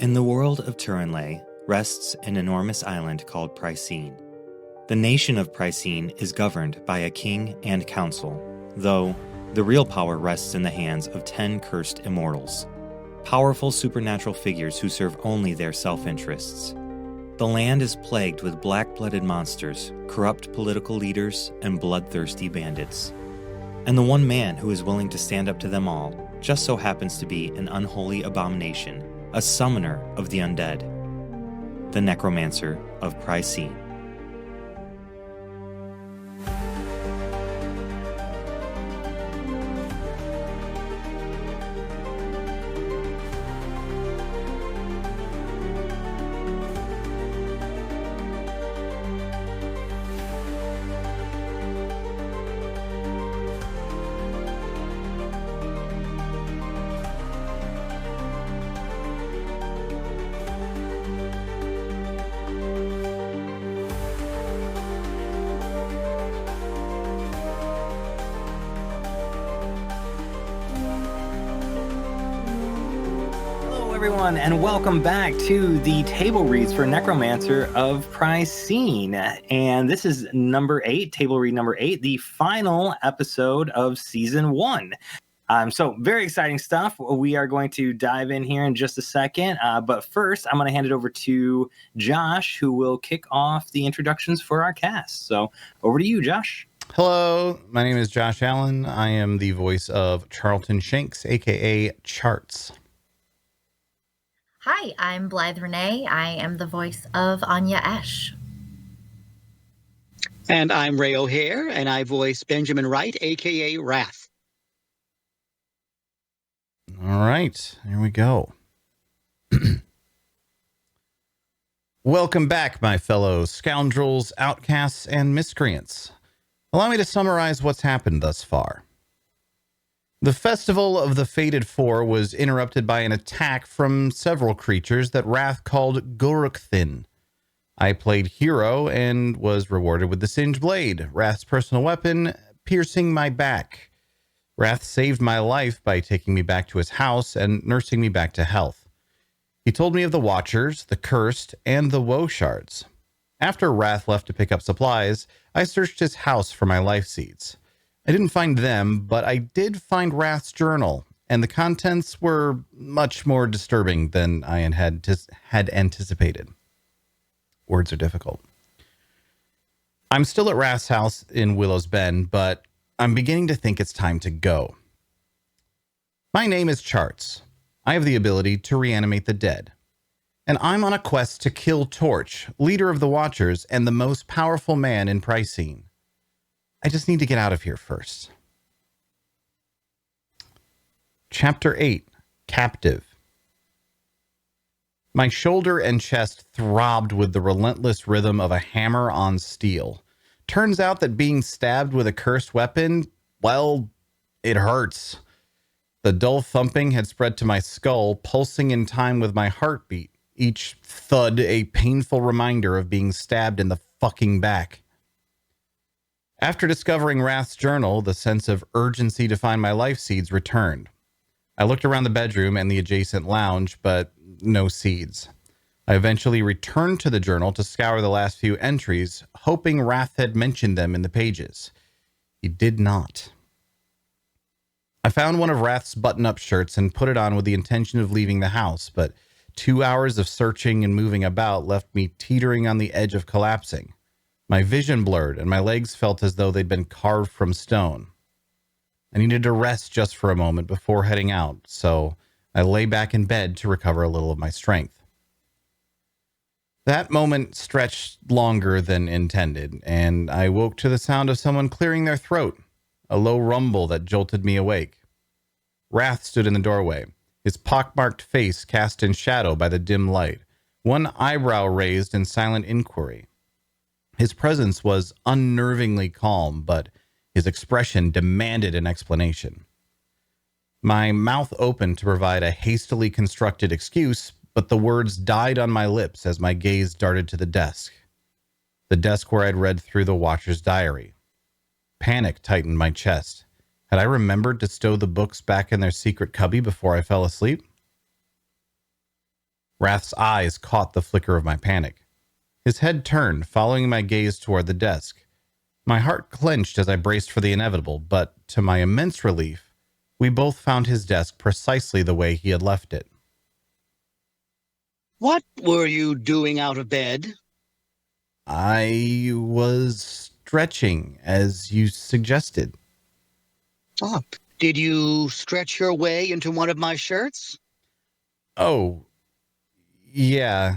In the world of Turinlay rests an enormous island called Prycene. The nation of Prycene is governed by a king and council, though the real power rests in the hands of 10 cursed immortals, powerful supernatural figures who serve only their self-interests. The land is plagued with black-blooded monsters, corrupt political leaders, and bloodthirsty bandits. And the one man who is willing to stand up to them all just so happens to be an unholy abomination, a summoner of the undead, the Necromancer of Prycene. Everyone, and welcome back to the table reads for Necromancer of Prycene. And this is number 8, table read number 8, the final episode of season 1. So very exciting stuff. We are going to dive in here in just a second. But first, I'm going to hand it over to Josh, who will kick off the introductions for our cast. So over to you, Josh. Hello, my name is Josh Allen. I am the voice of Charlton Shanks, aka Charts. Hi, I'm Blythe Renee. I am the voice of Anya Esh. And I'm Ray O'Hare, and I voice Benjamin Wright, a.k.a. Wrath. All right, here we go. Welcome back, my fellow scoundrels, outcasts, and miscreants. Allow me to summarize what's happened thus far. The Festival of the Fated Four was interrupted by an attack from several creatures that Wrath called Gorukhthin. I played hero and was rewarded with the Singed Blade, Wrath's personal weapon, piercing my back. Wrath saved my life by taking me back to his house and nursing me back to health. He told me of the Watchers, the Cursed, and the Woe Shards. After Wrath left to pick up supplies, I searched his house for my life seeds. I didn't find them, but I did find Wrath's journal, and the contents were much more disturbing than I had anticipated. Words are difficult. I'm still at Wrath's house in Willow's Bend, but I'm beginning to think it's time to go. My name is Charts. I have the ability to reanimate the dead. And I'm on a quest to kill Torch, leader of the Watchers and the most powerful man in Prycene. I just need to get out of here first. Chapter 8, Captive. My shoulder and chest throbbed with the relentless rhythm of a hammer on steel. Turns out that being stabbed with a cursed weapon, well, it hurts. The dull thumping had spread to my skull, pulsing in time with my heartbeat, each thud a painful reminder of being stabbed in the fucking back. After discovering Wrath's journal, the sense of urgency to find my life seeds returned. I looked around the bedroom and the adjacent lounge, but no seeds. I eventually returned to the journal to scour the last few entries, hoping Wrath had mentioned them in the pages. He did not. I found one of Wrath's button-up shirts and put it on with the intention of leaving the house, but 2 hours of searching and moving about left me teetering on the edge of collapsing. My vision blurred, and my legs felt as though they'd been carved from stone. I needed to rest just for a moment before heading out, so I lay back in bed to recover a little of my strength. That moment stretched longer than intended, and I woke to the sound of someone clearing their throat, a low rumble that jolted me awake. Wrath stood in the doorway, his pockmarked face cast in shadow by the dim light, one eyebrow raised in silent inquiry. His presence was unnervingly calm, but his expression demanded an explanation. My mouth opened to provide a hastily constructed excuse, but the words died on my lips as my gaze darted to the desk where I'd read through the Watcher's diary. Panic tightened my chest. Had I remembered to stow the books back in their secret cubby before I fell asleep? Wrath's eyes caught the flicker of my panic. His head turned, following my gaze toward the desk. My heart clenched as I braced for the inevitable, but to my immense relief, we both found his desk precisely the way he had left it. What were you doing out of bed? I was stretching, as you suggested. Oh, did you stretch your way into one of my shirts? Oh, yeah.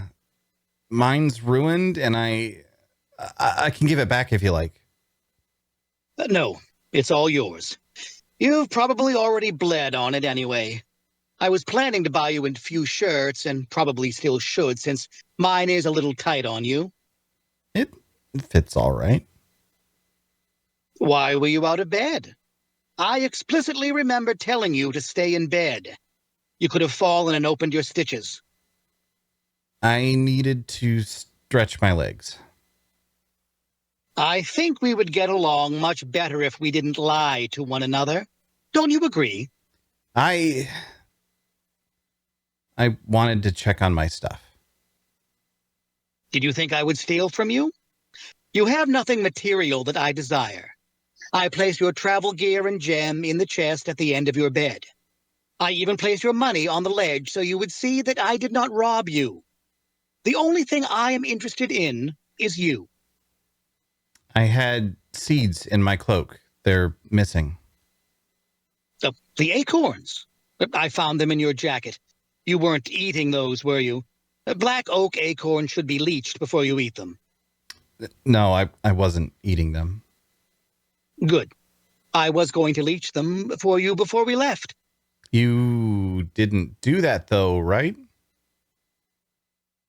Mine's ruined, and I can give it back if you like. No, it's all yours. You've probably already bled on it anyway. I was planning to buy you a few shirts, and probably still should, since mine is a little tight on you. It fits all right. Why were you out of bed? I explicitly remember telling you to stay in bed. You could have fallen and opened your stitches. I needed to stretch my legs. I think we would get along much better if we didn't lie to one another. Don't you agree? I wanted to check on my stuff. Did you think I would steal from you? You have nothing material that I desire. I placed your travel gear and gem in the chest at the end of your bed. I even placed your money on the ledge so you would see that I did not rob you. The only thing I am interested in is you. I had seeds in my cloak. They're missing. The acorns. I found them in your jacket. You weren't eating those, were you? Black oak acorns should be leached before you eat them. No, I wasn't eating them. Good. I was going to leach them for you before we left. You didn't do that, though, right?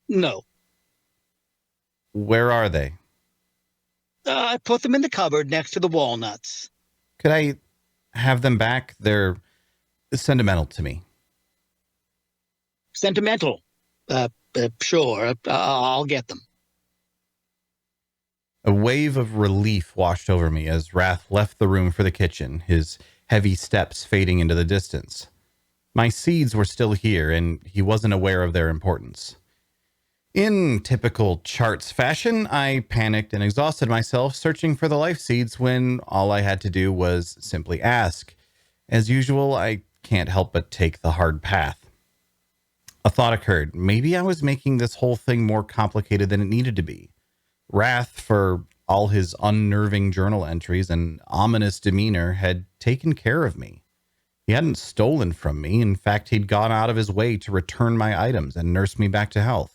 No. Where are they? I put them in the cupboard next to the walnuts. Could I have them back? They're sentimental to me. Sentimental. Sure. I'll get them. A wave of relief washed over me as Wrath left the room for the kitchen, his heavy steps fading into the distance. My seeds were still here, and he wasn't aware of their importance. In typical Charts fashion, I panicked and exhausted myself searching for the life seeds when all I had to do was simply ask. As usual, I can't help but take the hard path. A thought occurred. Maybe I was making this whole thing more complicated than it needed to be. Wrath, for all his unnerving journal entries and ominous demeanor, had taken care of me. He hadn't stolen from me. In fact, he'd gone out of his way to return my items and nurse me back to health.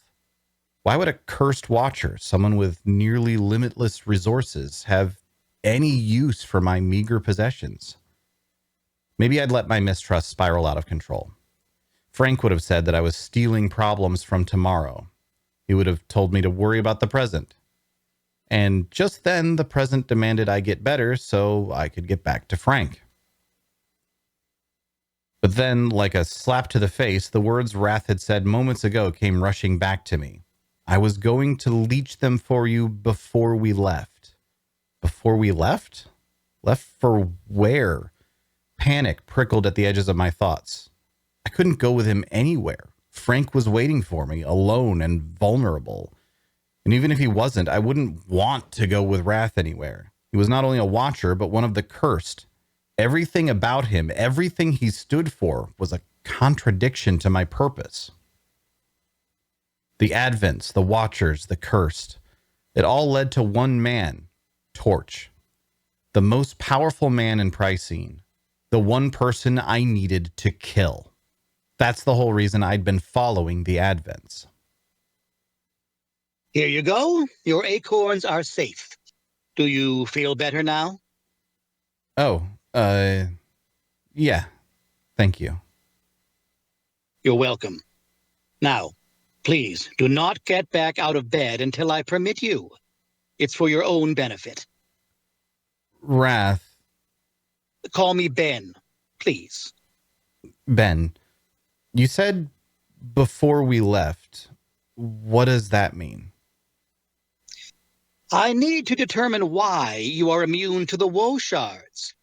Why would a cursed watcher, someone with nearly limitless resources, have any use for my meager possessions? Maybe I'd let my mistrust spiral out of control. Frank would have said that I was stealing problems from tomorrow. He would have told me to worry about the present. And just then, the present demanded I get better so I could get back to Frank. But then, like a slap to the face, the words Wrath had said moments ago came rushing back to me. I was going to leech them for you before we left. Before we left? Left for where? Panic prickled at the edges of my thoughts. I couldn't go with him anywhere. Frank was waiting for me, alone and vulnerable. And even if he wasn't, I wouldn't want to go with Wrath anywhere. He was not only a watcher, but one of the cursed. Everything about him, everything he stood for, was a contradiction to my purpose. The Advents, the Watchers, the Cursed. It all led to one man, Torch. The most powerful man in Prycene. The one person I needed to kill. That's the whole reason I'd been following the Advents. Here you go. Your acorns are safe. Do you feel better now? Oh, yeah. Thank you. You're welcome. Now, please do not get back out of bed until I permit you. It's for your own benefit. Wrath. Call me Ben, please. Ben, you said before we left. What does that mean? I need to determine why you are immune to the woe shards.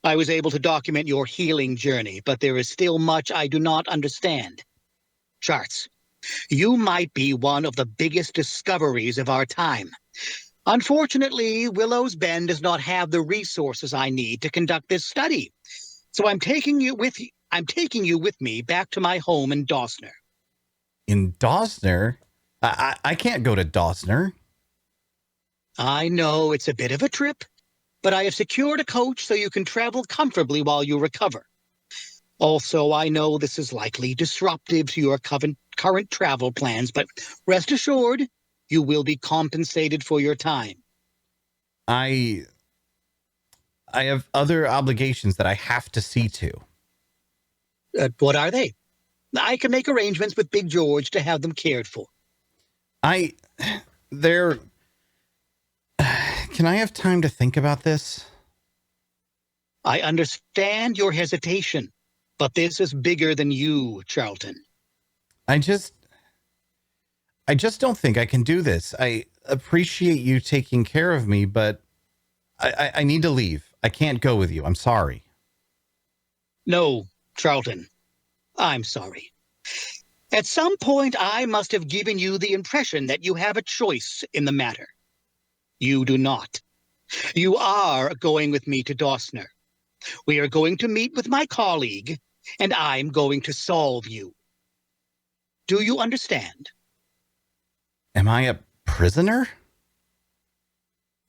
I was able to document your healing journey, but there is still much I do not understand. Charts. You might be one of the biggest discoveries of our time. Unfortunately, Willow's Bend does not have the resources I need to conduct this study. So I'm taking you with me back to my home in Dawsner. In Dawsner? I can't go to Dawsner. I know it's a bit of a trip, but I have secured a coach so you can travel comfortably while you recover. Also, I know this is likely disruptive to your current travel plans, but rest assured, you will be compensated for your time. I have other obligations that I have to see to. What are they? I can make arrangements with Big George to have them cared for. Can I have time to think about this? I understand your hesitation, but this is bigger than you, Charlton. I just don't think I can do this. I appreciate you taking care of me, but I need to leave. I can't go with you. I'm sorry. No, Charlton, I'm sorry. At some point, I must have given you the impression that you have a choice in the matter. You do not. You are going with me to Dawsner. We are going to meet with my colleague, and I'm going to solve you. Do you understand? Am I a prisoner?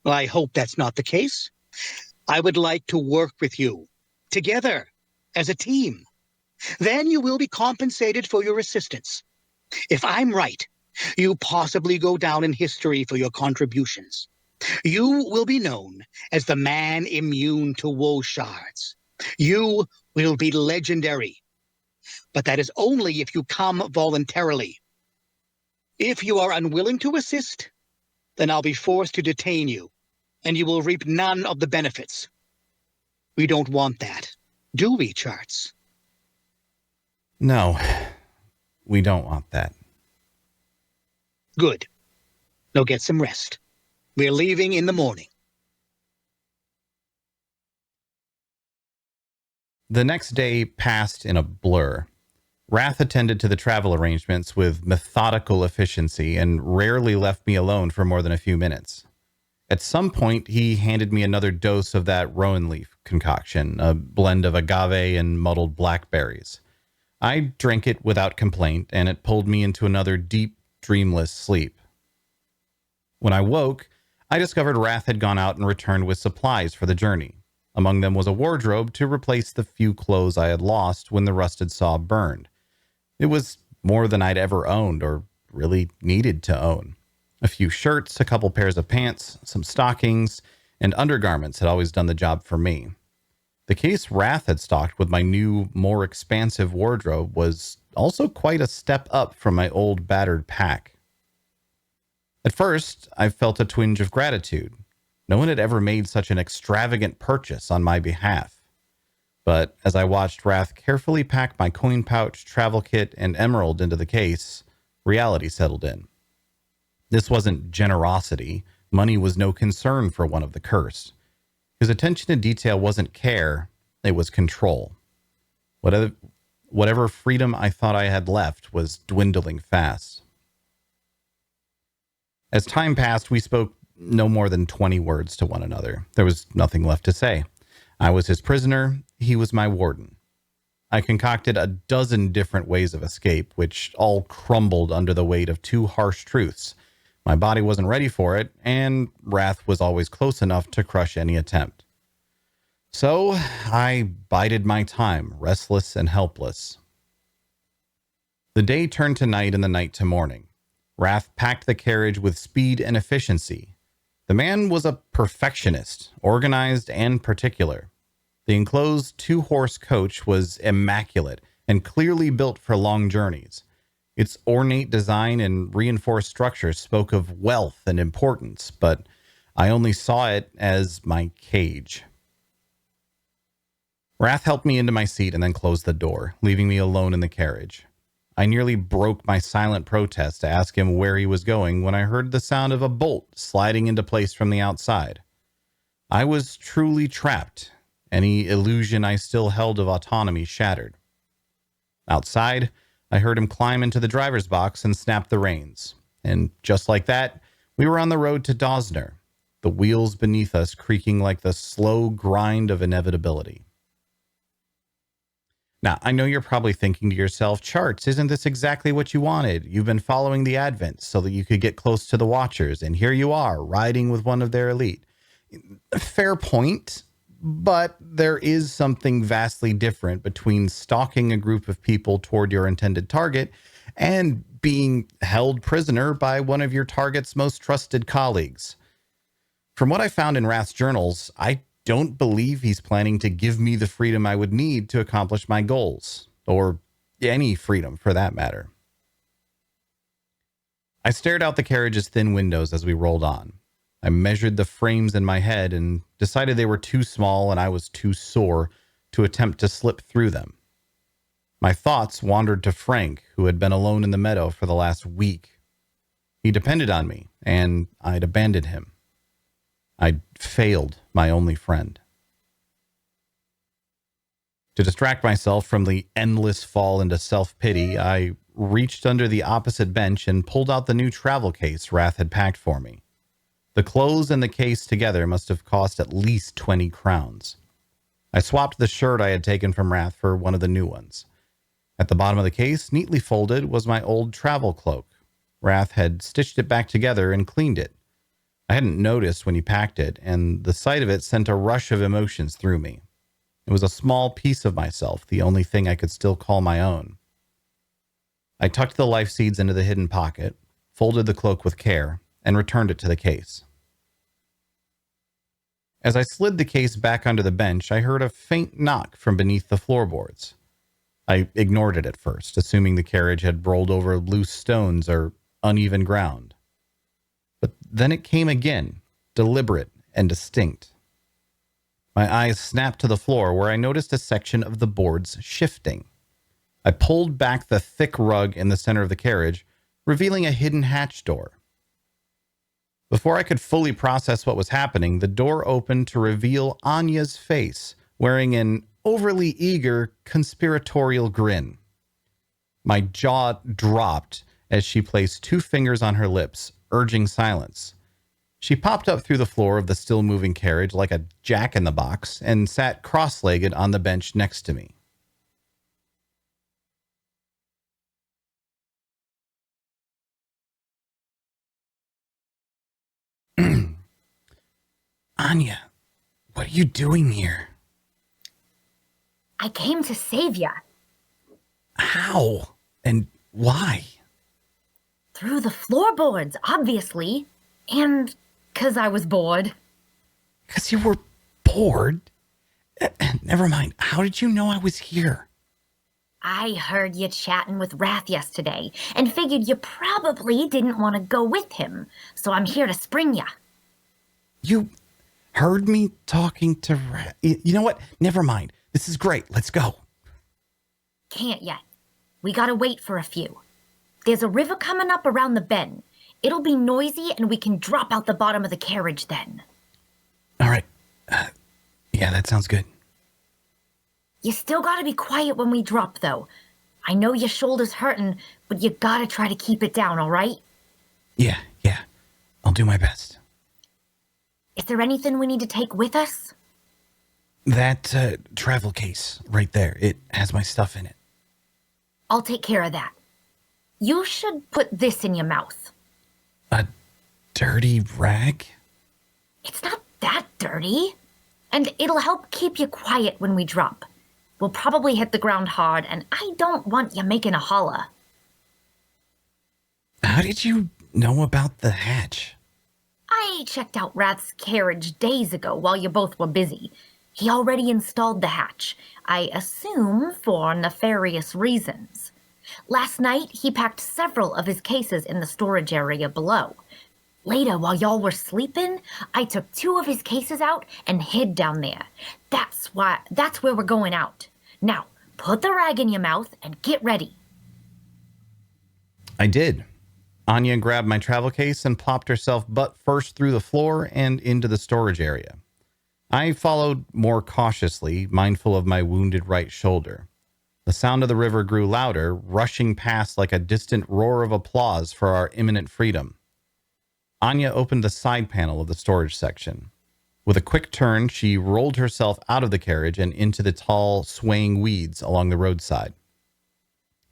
I hope that's not the case. I would like to work with you, together, as a team. Then you will be compensated for your assistance. If I'm right, you possibly go down in history for your contributions. You will be known as the man immune to woe shards. You will be legendary. But that is only if you come voluntarily. If you are unwilling to assist, then I'll be forced to detain you, and you will reap none of the benefits. We don't want that, do we, Charts? No, we don't want that. Good. Now get some rest. We're leaving in the morning. The next day passed in a blur. Wrath attended to the travel arrangements with methodical efficiency and rarely left me alone for more than a few minutes. At some point, he handed me another dose of that rowan leaf concoction, a blend of agave and muddled blackberries. I drank it without complaint, and it pulled me into another deep, dreamless sleep. When I woke, I discovered Wrath had gone out and returned with supplies for the journey. Among them was a wardrobe to replace the few clothes I had lost when the rusted saw burned. It was more than I'd ever owned or really needed to own. A few shirts, a couple pairs of pants, some stockings, and undergarments had always done the job for me. The case Wrath had stocked with my new, more expansive wardrobe was also quite a step up from my old battered pack. At first, I felt a twinge of gratitude. No one had ever made such an extravagant purchase on my behalf. But as I watched Wrath carefully pack my coin pouch, travel kit, and emerald into the case, reality settled in. This wasn't generosity. Money was no concern for one of the cursed. His attention to detail wasn't care, it was control. Whatever freedom I thought I had left was dwindling fast. As time passed, we spoke no more than 20 words to one another. There was nothing left to say. I was his prisoner, he was my warden. I concocted a dozen different ways of escape, which all crumbled under the weight of two harsh truths. My body wasn't ready for it, and Wrath was always close enough to crush any attempt. So I bided my time, restless and helpless. The day turned to night and the night to morning. Wrath packed the carriage with speed and efficiency. The man was a perfectionist, organized and particular. The enclosed two-horse coach was immaculate and clearly built for long journeys. Its ornate design and reinforced structure spoke of wealth and importance, but I only saw it as my cage. Wrath helped me into my seat and then closed the door, leaving me alone in the carriage. I nearly broke my silent protest to ask him where he was going when I heard the sound of a bolt sliding into place from the outside. I was truly trapped, any illusion I still held of autonomy shattered. Outside, I heard him climb into the driver's box and snap the reins. And just like that, we were on the road to Dosner, the wheels beneath us creaking like the slow grind of inevitability. Now, I know you're probably thinking to yourself, Charts, isn't this exactly what you wanted? You've been following the Advents so that you could get close to the Watchers, and here you are, riding with one of their elite. Fair point, but there is something vastly different between stalking a group of people toward your intended target and being held prisoner by one of your target's most trusted colleagues. From what I found in Wrath's journals, I don't believe he's planning to give me the freedom I would need to accomplish my goals, or any freedom for that matter. I stared out the carriage's thin windows as we rolled on. I measured the frames in my head and decided they were too small and I was too sore to attempt to slip through them. My thoughts wandered to Frank, who had been alone in the meadow for the last week. He depended on me, and I'd abandoned him. I'd failed my only friend. To distract myself from the endless fall into self-pity, I reached under the opposite bench and pulled out the new travel case Wrath had packed for me. The clothes and the case together must have cost at least 20 crowns. I swapped the shirt I had taken from Wrath for one of the new ones. At the bottom of the case, neatly folded, was my old travel cloak. Wrath had stitched it back together and cleaned it. I hadn't noticed when he packed it, and the sight of it sent a rush of emotions through me. It was a small piece of myself, the only thing I could still call my own. I tucked the life seeds into the hidden pocket, folded the cloak with care, and returned it to the case. As I slid the case back onto the bench, I heard a faint knock from beneath the floorboards. I ignored it at first, assuming the carriage had rolled over loose stones or uneven ground. But then it came again, deliberate and distinct. My eyes snapped to the floor where I noticed a section of the boards shifting. I pulled back the thick rug in the center of the carriage, revealing a hidden hatch door. Before I could fully process what was happening, the door opened to reveal Anya's face, wearing an overly eager, conspiratorial grin. My jaw dropped as she placed 2 fingers on her lips, urging silence. She popped up through the floor of the still-moving carriage like a jack-in-the-box and sat cross-legged on the bench next to me. Anya, what are you doing here? I came to save ya. How? And why? Through the floorboards, obviously. And 'cause I was bored. 'Cause you were bored? Never mind. How did you know I was here? I heard you chatting with Wrath yesterday and figured you probably didn't want to go with him, so I'm here to spring ya. You heard me talking to Wrath? You know what? Never mind. This is great. Let's go. Can't yet. We gotta wait for a few. There's a river coming up around the bend. It'll be noisy and we can drop out the bottom of the carriage then. All right. Yeah, that sounds good. You still gotta be quiet when we drop, though. I know your shoulder's hurting, but you gotta try to keep it down, all right? Yeah. I'll do my best. Is there anything we need to take with us? That travel case right there. It has my stuff in it. I'll take care of that. You should put this in your mouth. A dirty rag? It's not that dirty. And it'll help keep you quiet when we drop. We'll probably hit the ground hard, and I don't want you making a holler. How did you know about the hatch? I checked out Wrath's carriage days ago while you both were busy. He already installed the hatch, I assume for nefarious reasons. Last night, he packed several of his cases in the storage area below. Later, while y'all were sleeping, I took 2 of his cases out and hid down there. That's where we're going out. Now, put the rag in your mouth and get ready. I did. Anya grabbed my travel case and plopped herself butt first through the floor and into the storage area. I followed more cautiously, mindful of my wounded right shoulder. The sound of the river grew louder, rushing past like a distant roar of applause for our imminent freedom. Anya opened the side panel of the storage section. With a quick turn, she rolled herself out of the carriage and into the tall, swaying weeds along the roadside.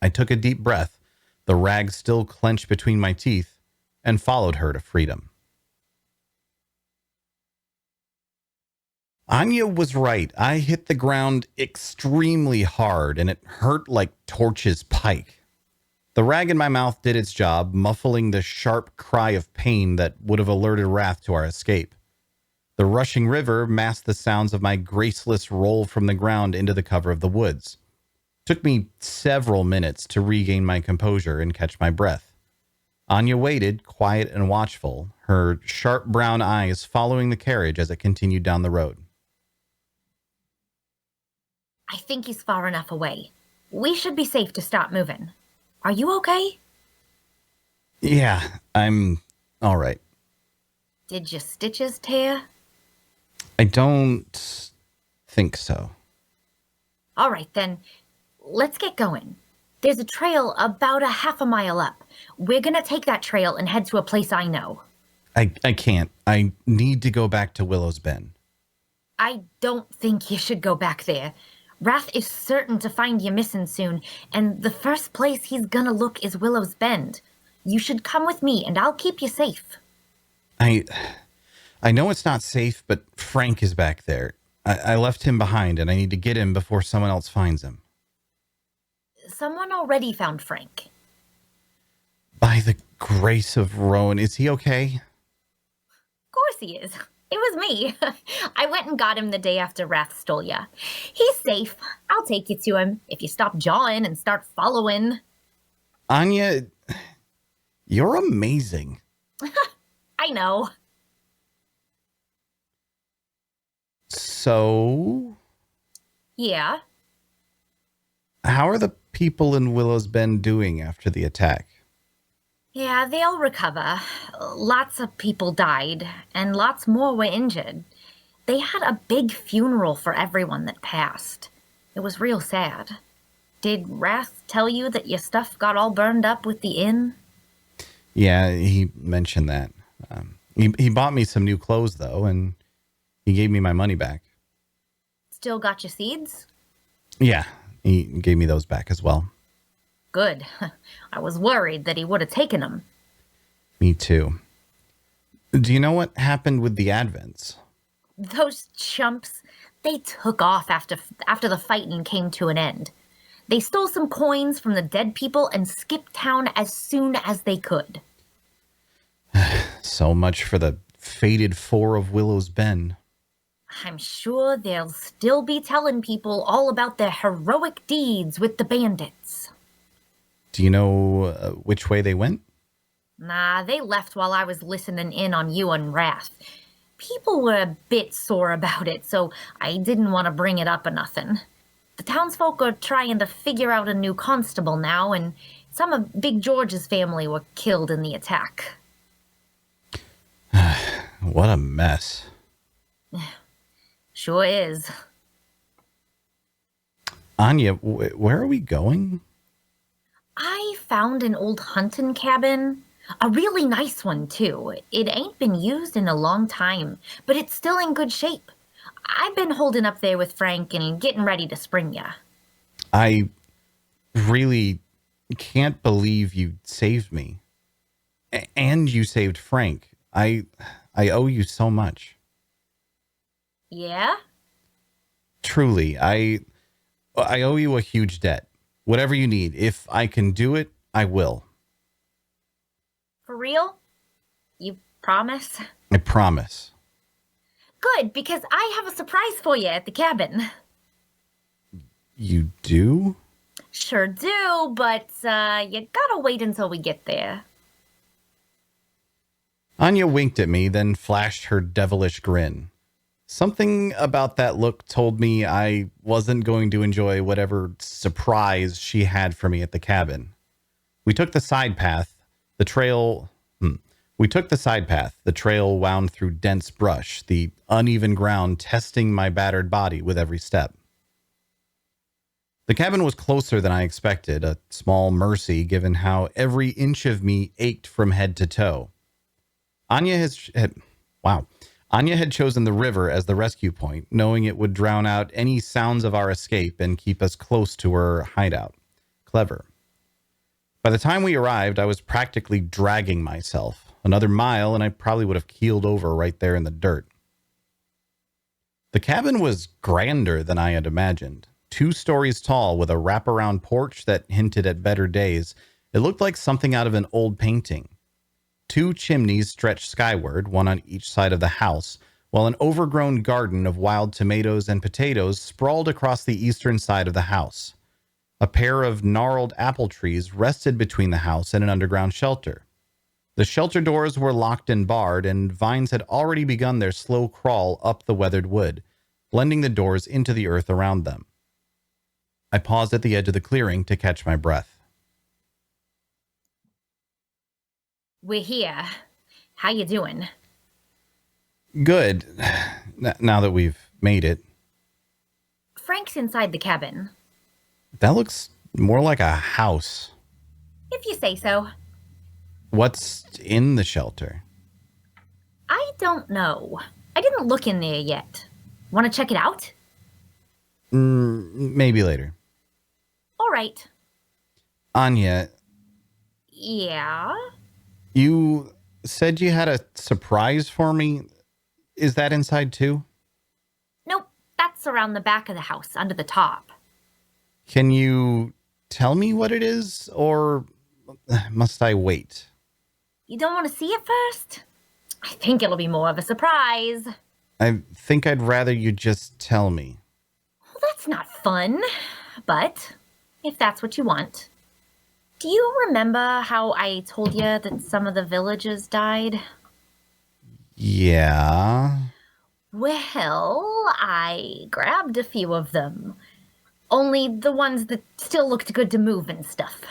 I took a deep breath, the rag still clenched between my teeth, and followed her to freedom. Anya was right. I hit the ground extremely hard, and it hurt like Torch's pike. The rag in my mouth did its job, muffling the sharp cry of pain that would have alerted Wrath to our escape. The rushing river masked the sounds of my graceless roll from the ground into the cover of the woods. It took me several minutes to regain my composure and catch my breath. Anya waited, quiet and watchful, her sharp brown eyes following the carriage as it continued down the road. I think he's far enough away. We should be safe to stop moving. Are you okay? Yeah, I'm all right. Did your stitches tear? I don't think so. All right, then. Let's get going. There's a trail about a half a mile up. We're gonna take that trail and head to a place I know. I can't. I need to go back to Willow's Bend. I don't think you should go back there. Wrath is certain to find you missing soon, and the first place he's gonna look is Willow's Bend. You should come with me, and I'll keep you safe. I know it's not safe, but Frank is back there. I left him behind, and I need to get him before someone else finds him. Someone already found Frank. By the grace of Rowan, is he okay? Of course he is. It was me. I went and got him the day after Wrath stole ya. He's safe. I'll take you to him if you stop jawing and start following. Anya, you're amazing. I know. So? Yeah? How are the people in Willow's Bend doing after the attack? Yeah, they'll recover. Lots of people died, and lots more were injured. They had a big funeral for everyone that passed. It was real sad. Did Wrath tell you that your stuff got all burned up with the inn? Yeah, he mentioned that. He bought me some new clothes, though, and he gave me my money back. Still got your seeds? Yeah, he gave me those back as well. Good. I was worried that he would have taken them. Me too. Do you know what happened with the Advents? Those chumps, they took off after the fighting came to an end. They stole some coins from the dead people and skipped town as soon as they could. So much for the fated four of Willow's Bend. I'm sure they'll still be telling people all about their heroic deeds with the bandits. Do you know which way they went? Nah, they left while I was listening in on you and Wrath. People were a bit sore about it, so I didn't want to bring it up or nothing. The townsfolk are trying to figure out a new constable now, and some of Big George's family were killed in the attack. What a mess. Sure is. Anya, where are we going? I found an old hunting cabin. A really nice one, too. It ain't been used in a long time, but it's still in good shape. I've been holding up there with Frank and getting ready to spring ya. I really can't believe you saved me. And you saved Frank. I owe you so much. Yeah? Truly, I owe you a huge debt. Whatever you need, if I can do it, I will. For real? You promise? I promise. Good, because I have a surprise for you at the cabin. You do? Sure do, but you gotta wait until we get there. Anya winked at me, then flashed her devilish grin. Something about that look told me I wasn't going to enjoy whatever surprise she had for me at the cabin. We took the side path. The trail wound through dense brush, the uneven ground testing my battered body with every step. The cabin was closer than I expected, a small mercy given how every inch of me ached from head to toe. Anya had chosen the river as the rescue point, knowing it would drown out any sounds of our escape and keep us close to her hideout. Clever. By the time we arrived, I was practically dragging myself. Another mile, and I probably would have keeled over right there in the dirt. The cabin was grander than I had imagined. 2 stories tall with a wraparound porch that hinted at better days. It looked like something out of an old painting. 2 chimneys stretched skyward, one on each side of the house, while an overgrown garden of wild tomatoes and potatoes sprawled across the eastern side of the house. A pair of gnarled apple trees rested between the house and an underground shelter. The shelter doors were locked and barred, and vines had already begun their slow crawl up the weathered wood, blending the doors into the earth around them. I paused at the edge of the clearing to catch my breath. We're here. How you doing? Good, now that we've made it. Frank's inside the cabin. That looks more like a house. If you say so. What's in the shelter? I don't know. I didn't look in there yet. Want to check it out? Maybe later. All right. Anya, Yeah? you said you had a surprise for me. Is that inside too? Nope, that's around the back of the house, under the top. Can you tell me what it is, or must I wait? You don't want to see it first? I think it'll be more of a surprise. I think I'd rather you just tell me. Well, that's not fun. But, if that's what you want. Do you remember how I told you that some of the villagers died? Yeah. Well, I grabbed a few of them. Only the ones that still looked good to move and stuff.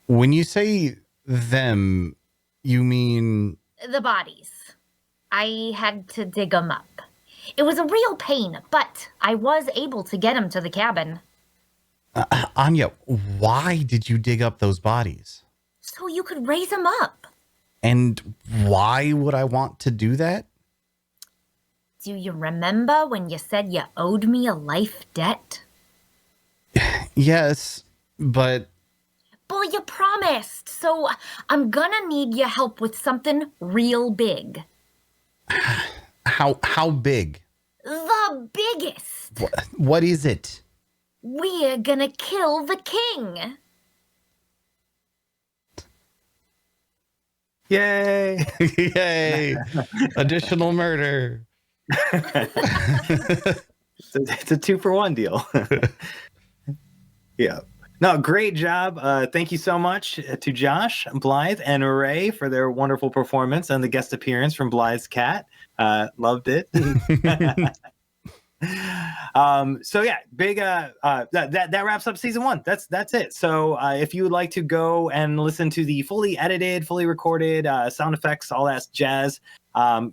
When you say them, you mean... The bodies. I had to dig them up. It was a real pain, but I was able to get them to the cabin. Anya, why did you dig up those bodies? So you could raise them up. And why would I want to do that? Do you remember when you said you owed me a life debt? Yes, but... Well, you promised, so I'm gonna need your help with something real big. How big? The biggest! What is it? We're gonna kill the king! Yay! Yay! Additional murder. It's a 2-for-1 deal. Yeah. No, great job. Thank you so much to Josh, Blythe, and Ray for their wonderful performance and the guest appearance from Blythe's cat. Loved it. So yeah, big that wraps up season 1. That's it. So if you would like to go and listen to the fully edited, fully recorded sound effects, all that jazz,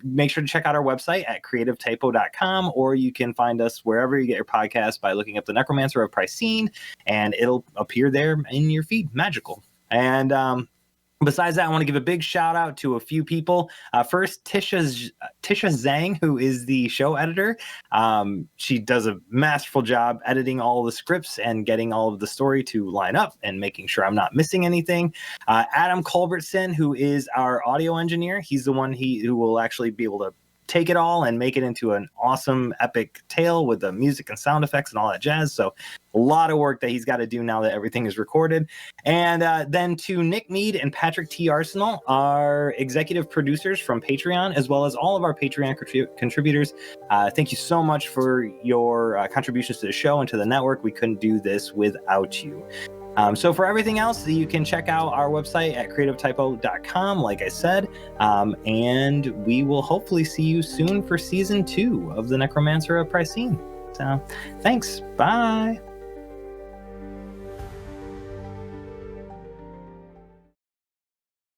make sure to check out our website at creativetypo.com, or you can find us wherever you get your podcast by looking up the Necromancer of Prycene, and it'll appear there in your feed. Magical. And besides that, I want to give a big shout out to a few people. First, Tisha Zang, who is the show editor. She does a masterful job editing all the scripts and getting all of the story to line up and making sure I'm not missing anything. Adam Culbertson, who is our audio engineer. He's the one who will actually be able to take it all and make it into an awesome epic tale with the music and sound effects and all that jazz. So a lot of work that he's got to do now that everything is recorded. And then to Nick Mead and Patrick T. Arseneault, our executive producers from Patreon, as well as all of our Patreon contributors. Thank you so much for your contributions to the show and to the network. We couldn't do this without you. So for everything else, you can check out our website at creativetypo.com, like I said, and we will hopefully see you soon for season 2 of the Necromancer of Prycene. So thanks. Bye.